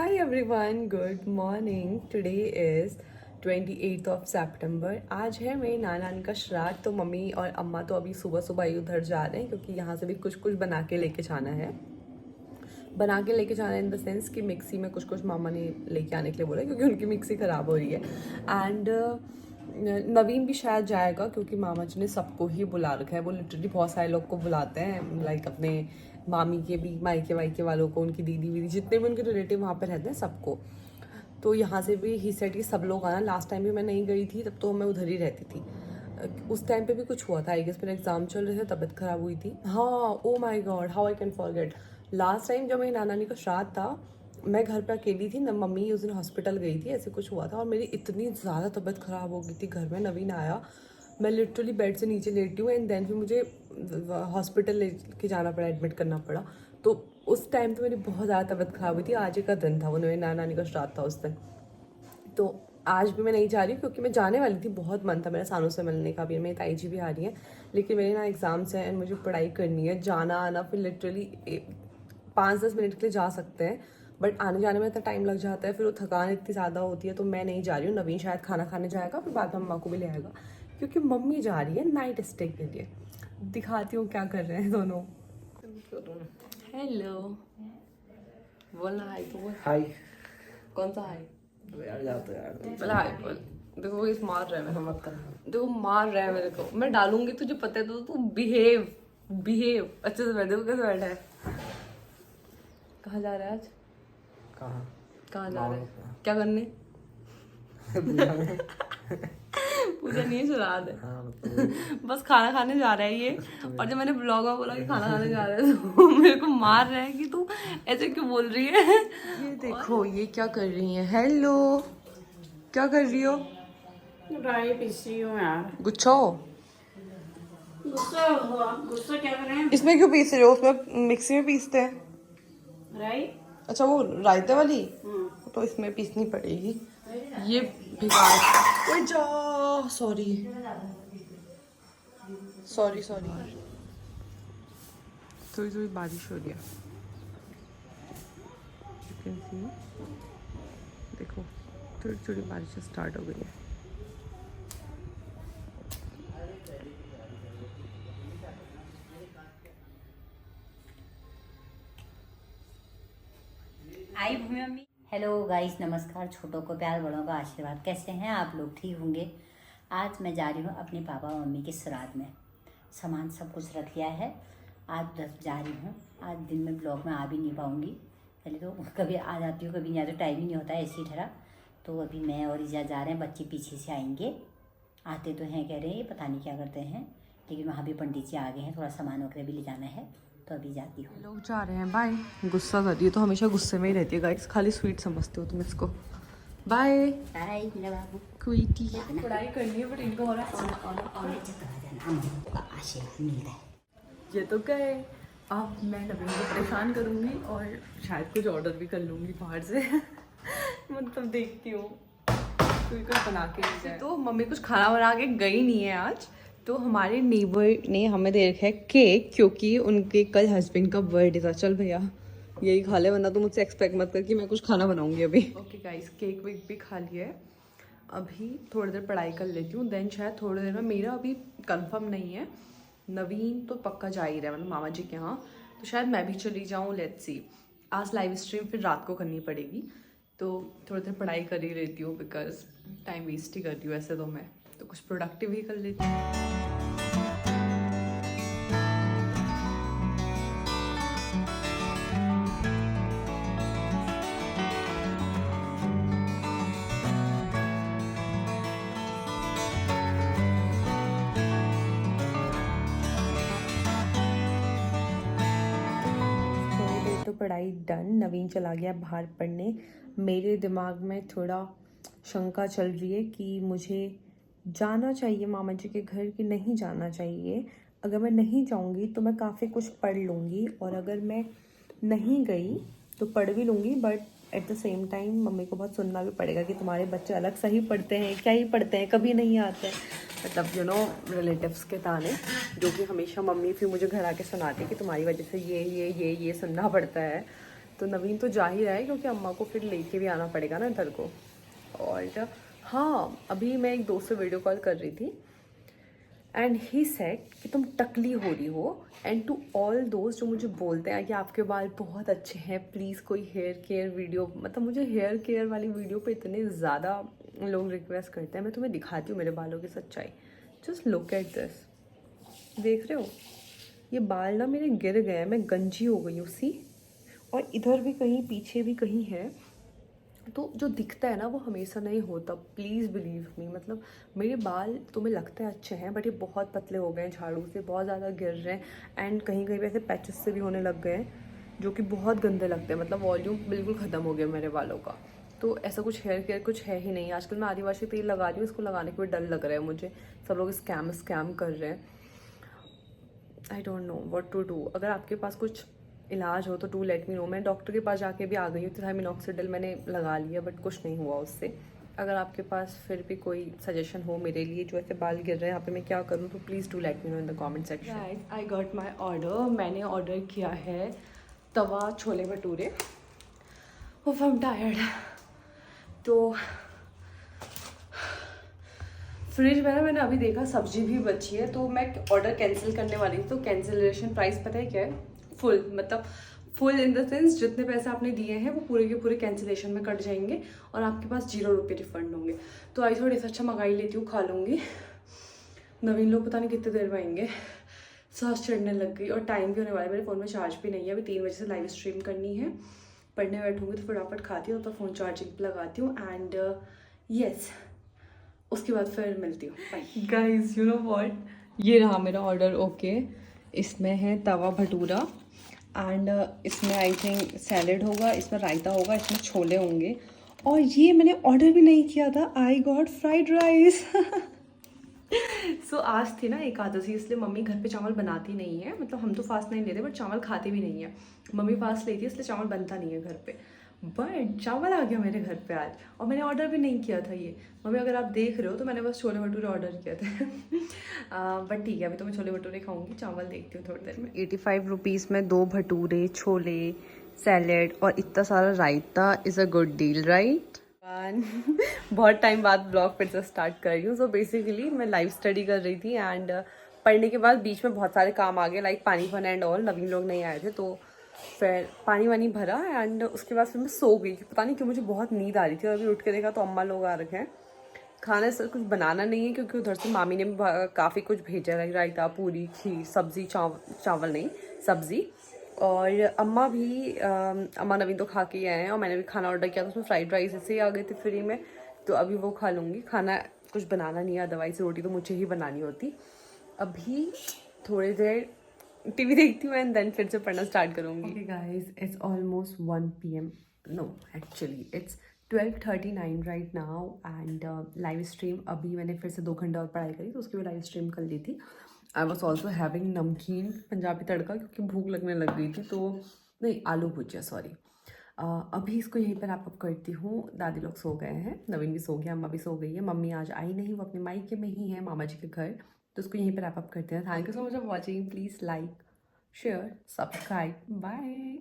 Hi everyone, good morning. Today is 28th of September. आज है मेरी नानी का श्राद्ध। तो मम्मी और अम्मा तो अभी सुबह सुबह ही उधर जा रहे हैं क्योंकि यहाँ से भी कुछ कुछ बना के लेके जाना है। बना के लेके जाना इन द सेंस कि मिक्सी में कुछ कुछ मामा ने लेके आने के लिए बोला क्योंकि उनकी मिक्सी ख़राब हो रही है। एंड नवीन भी शायद जाएगा क्योंकि मामा जी ने सबको ही बुला रखा है। वो लिटरली बहुत सारे लोग को बुलाते हैं, लाइक अपने मामी के भी मायके वायके वालों को, उनकी दीदी वीदी जितने भी उनके रिलेटिव वहाँ पर रहते हैं सबको। तो यहाँ से भी ही सेट कि सब लोग आना। लास्ट टाइम भी मैं नहीं गई थी, तब तो मैं उधर ही रहती थी। उस टाइम पे भी कुछ हुआ था, आई गेस मेरे एग्जाम चल रहे थे, तबीयत खराब हुई थी। हाँ, oh my God, how I can forget. Last time जब मेरी नानी का श्राद्ध था, मैं घर पे अकेली थी ना, मम्मी उस दिन हॉस्पिटल गई थी, ऐसे कुछ हुआ था और मेरी इतनी ज़्यादा तबीयत ख़राब हो गई थी। घर में नवीन आया, मैं लिटरली बेड से नीचे लेटी हूँ एंड देन फिर मुझे हॉस्पिटल लेके जाना पड़ा, एडमिट करना पड़ा। तो उस टाइम पे मेरी बहुत ज़्यादा तबीयत ख़राब हुई थी। आज ही का दिन था, वो मेरी नानी का श्राद्ध था उस दिन। तो आज भी मैं नहीं जा रही क्योंकि मैं जाने वाली थी, बहुत मन था मेरा सानू से मिलने का भी। मेरी ताई जी भी आ रही हैं, लेकिन मेरे ना एग्ज़ाम्स हैं एंड मुझे पढ़ाई करनी है। जाना आना फिर लिटरली 5-10 मिनट के लिए जा सकते हैं, बट आने जाने में इतना टाइम लग जाता है, फिर वो थकान इतनी ज़्यादा होती है। तो मैं नहीं जा रही हूँ। नवीन शायद खाना खाने जाएगा, फिर बाद में अम्मा को भी ले आएगा क्योंकि मम्मी जा रही है नाइट स्टे के लिए। दिखाती हूँ क्या कर रहे हैं दोनों। हेलो, बोलना हाय तो बोल। हाय। कौन सा हाय? यार जाते यार बोला हाय बोल। देखो इस मार रहा है मेरे को, मत कर। देखो मार रहा है मेरे को। मैं डालूंगी तुझे पता है, तो तू बिहेव बिहेव अच्छे से बैठ। देखो कैसे बैठा है। कहाँ जा रहा है आज? कहाँ कहाँ जा रहा है? क्या करने? पूजा नहीं श्राद्ध है। बस खाना खाने जा रहा है ये। और जब मैंने ब्लॉग में बोला कि खाना खाने जा रहा है तो मेरे को मार रहा है कि तू ऐसे क्यों बोल रही है। ये देखो ये क्या कर रही है। हेलो, क्या कर रही हो? राई पीस रही हूँ यार। गुच्छा हो? गुस्सा हुआ, गुस्सा क्या करें? इसमें क्यों पीस रहे हो? उसमें मिक्सी में पीसते हैं। राई? अच्छा वो रायते वाली, तो इसमें पीसनी पड़ेगी। ये भिगा। ओए जा, सॉरी सॉरी सॉरी। थोड़ी थोड़ी बारिश हो रही है, You can see, देखो थोड़ी थोड़ी बारिश स्टार्ट हो गई है। आई भूमि मम्मी। हेलो गाइस, नमस्कार। छोटों को प्यार, बड़ों का आशीर्वाद। कैसे हैं आप लोग? ठीक होंगे। आज मैं जा रही हूँ अपने पापा मम्मी के श्राद्ध में। सामान सब कुछ रख लिया है, आज बस जा रही हूँ। आज दिन में ब्लॉग में आ भी नहीं पाऊँगी। पहले तो कभी आ जाती हूँ, कभी नहीं आती, टाइम ही नहीं होता है ऐसी तरह। तो अभी मैं और ईजा जा रहे हैं, बच्चे पीछे से आएंगे। आते तो हैं, कह रहे हैं पता नहीं क्या करते हैं, लेकिन वहाँ भी पंडित जी आ गए हैं, थोड़ा सामान वगैरह भी ले जाना है, तो अभी जाती हूँ। लोग जा रहे हैं, बाय। गुस्सा कर रही है तो हमेशा गुस्से में ही रहती है गाइस, खाली स्वीट समझते हो तुम इसको। बाय बाय मेरा बाबू। क्वीटी। पढ़ाई करनी है बट इनको हो रहा है आशीर्वाद मिलता है। ये तो गए। अब मैं नवीन को परेशान करूँगी और शायद कुछ ऑर्डर भी कर लूँगी बाहर से। मतलब देखती हूँ कोई कुछ बना के ले जाए। तो मम्मी कुछ खाना बना के गई नहीं है आज। तो हमारे नेबर ने हमें दे रखा है केक क्योंकि उनके कल हस्बैंड का बर्थडे था। चल भैया यही खा ले, वरना तो मुझसे एक्सपेक्ट मत कर कि मैं कुछ खाना बनाऊँगी अभी। ओके गाइस, केक वेक भी खा लिया है। अभी थोड़ी देर पढ़ाई कर लेती हूँ, देन शायद थोड़ी देर में, मेरा अभी कंफर्म नहीं है, नवीन तो पक्का जा ही रहा है, मतलब मामा जी के यहाँ, तो शायद मैं भी चली जाऊँ। Let's see. आज लाइव स्ट्रीम फिर रात को करनी पड़ेगी, तो थोड़ी देर पढ़ाई कर ही लेती हूँ बिकॉज टाइम वेस्ट ही कर रही हूँ ऐसे तो मैं, तो कुछ प्रोडक्टिव ही कर लेती हूँ। तो पढ़ाई डन, नवीन चला गया बाहर पढ़ने। मेरे दिमाग में थोड़ा शंका चल रही है कि मुझे जाना चाहिए मामा जी के घर कि नहीं जाना चाहिए। अगर मैं नहीं जाऊंगी तो मैं काफ़ी कुछ पढ़ लूँगी, और अगर मैं नहीं गई तो पढ़ भी लूँगी, but at the same time mummy को बहुत सुनना भी पड़ेगा कि तुम्हारे बच्चे अलग सही पढ़ते हैं, क्या ही पढ़ते हैं, कभी नहीं आते हैं, मतलब यू नो रिलेटिव्स के ताने, जो कि हमेशा मम्मी फिर मुझे घर आके सुनाती कि तुम्हारी वजह से ये सुनना पड़ता है। तो नवीन तो जा ही रहा है क्योंकि अम्मा को फिर लेके भी आना पड़ेगा ना इधर को। और हाँ, अभी मैं एक दोस्त से वीडियो कॉल कर रही थी एंड ही सेड कि तुम टकली हो रही हो। एंड टू ऑल दोस्त जो मुझे बोलते हैं कि आपके बाल बहुत अच्छे हैं, प्लीज़ कोई हेयर केयर वीडियो, मतलब मुझे हेयर केयर वाली वीडियो पे इतने ज़्यादा लोग रिक्वेस्ट करते हैं। मैं तुम्हें दिखाती हूँ मेरे बालों की सच्चाई। जस्ट लुक एट दिस, देख रहे हो ये बाल ना मेरे गिर गए हैं, मैं गंजी हो गई हूँ सी। और इधर भी कहीं, पीछे भी कहीं है। तो जो दिखता है ना वो हमेशा नहीं होता, प्लीज़ बिलीव मी। मतलब मेरे बाल तुम्हें लगता है अच्छे हैं बट ये बहुत पतले हो गए हैं झाड़ू से, बहुत ज़्यादा गिर रहे हैं एंड कहीं कहीं पे ऐसे पैचेस से भी होने लग गए हैं जो कि बहुत गंदे लगते हैं। मतलब वॉल्यूम बिल्कुल ख़त्म हो गया मेरे बालों का। तो ऐसा कुछ हेयर केयर कुछ है ही नहीं। आजकल मैं आदिवासी तेल लगा रही हूँ, इसको लगाने के भी डर लग रहा है मुझे। सब लोग स्कैम कर रहे हैं। I don't know what to do. अगर आपके पास कुछ इलाज हो तो डू लेट मी नो। मैं डॉक्टर के पास जाके भी आ गई हूँ, थायमिनॉक्सिडिल मैंने लगा लिया बट कुछ नहीं हुआ उससे। अगर आपके पास फिर भी कोई सजेशन हो मेरे लिए, जो ऐसे बाल गिर रहे हैं यहाँ पे, मैं क्या करूँ, तो please do let me no in the comment section. Guys, I got my order. मैंने ऑर्डर किया है तवा छोले भटूरे। ओह, आई एम टायर्ड। तो फ्रिज में ना मैंने अभी देखा सब्जी भी बची है, तो मैं ऑर्डर कैंसिल करने वाली थी। तो कैंसिलेशन प्राइस पता है क्या है? फुल, मतलब फुल इन द सेंस जितने पैसे आपने दिए हैं वो पूरे के पूरे कैंसिलेशन में कट जाएंगे और आपके पास 0 रुपये रिफंड होंगे। तो आई थोड़ी सा अच्छा मंगा ही लेती हूँ, खा लूँगी। नवीन लोग पता नहीं कितने देर में आएंगे। सांस चढ़ने लग गई और टाइम भी होने वाला है। मेरे फ़ोन में चार्ज भी नहीं है। अभी 3 बजे से लाइव स्ट्रीम करनी है, पढ़ने बैठूँगी तो फटाफट खाती हूँ तो फ़ोन चार्जिंग पर लगाती हूँ एंड येस, उसके बाद फिर मिलती हूँ। Bye guys, you know what, ये रहा मेरा ऑर्डर। ओके, इसमें है तवा भटूरा एंड इसमें आई थिंक सैलेड होगा, इसमें रायता होगा, इसमें छोले होंगे। और ये मैंने ऑर्डर भी नहीं किया था, आई गॉट फ्राइड राइस। सो आज थी ना एकादशी, इसलिए मम्मी घर पे चावल बनाती नहीं है। मतलब हम तो फास्ट नहीं लेते बट चावल खाते भी नहीं है। मम्मी फास्ट लेती है इसलिए चावल बनता नहीं है घर पे। बट चावल आ गया मेरे घर पे आज और मैंने ऑर्डर भी नहीं किया था ये। मम्मी अगर आप देख रहे हो तो मैंने बस छोले भटूरे ऑर्डर किए थे। बट ठीक है, अभी तो मैं छोले भटूरे खाऊंगी, चावल देखती हूँ थोड़ी देर में। 85 रुपीज़ में 2 भटूरे, छोले, सैलेड और इतना सारा रायता is a good deal, right? बहुत टाइम बाद ब्लॉग फिर से स्टार्ट कर रही हूँ। सो बेसिकली मैं लाइव स्टडी कर रही थी एंड पढ़ने के बाद बीच में बहुत सारे काम आ गए, लाइक पानी भरना एंड ऑल। नवीन लोग नहीं आए थे तो फिर पानी वानी भरा एंड उसके बाद फिर मैं सो गई। पता नहीं क्यों मुझे बहुत नींद आ रही थी और अभी उठ के देखा तो अम्मा लोग आ रखे हैं। खाने से कुछ बनाना नहीं है क्योंकि उधर से मामी ने भी काफ़ी कुछ भेजा है, रायता, पूरी, खीर, सब्जी, चावल नहीं सब्जी। और अम्मा भी अम्मा नवीन तो खा के ही आए हैं और मैंने भी खाना ऑर्डर किया था, उसमें फ्राइड राइस ऐसे ही आ गए थे फ्री में, तो अभी वो खा लूँगी। खाना कुछ बनाना नहीं है, अदरवाइज रोटी तो मुझे ही बनानी होती। अभी थोड़ी देर टीवी देखती हूँ एंड देन फिर से पढ़ना स्टार्ट करूँगी। Okay guys, it's almost 1 PM, no actually it's 12:39 right now and live stream अभी मैंने फिर से 2 घंटे और पढ़ाई करी तो उसकी भी लाइव स्ट्रीम कर ली थी। आई वॉज ऑल्सो हैविंग नमकीन पंजाबी तड़का क्योंकि भूख लगने लग गई थी, तो नहीं, आलू भुजिया, सॉरी। अभी इसको यहीं पर रैप अप करती हूँ। दादी लोग सो गए हैं, नवीन भी सो गया, अम्मा भी सो गई है, मम्मी आज आई नहीं, वो अपने मायके में ही है मामा जी के घर, तो उसको यहीं पर रैप अप करते हैं। Thank you so much for watching, please like, share, subscribe, bye.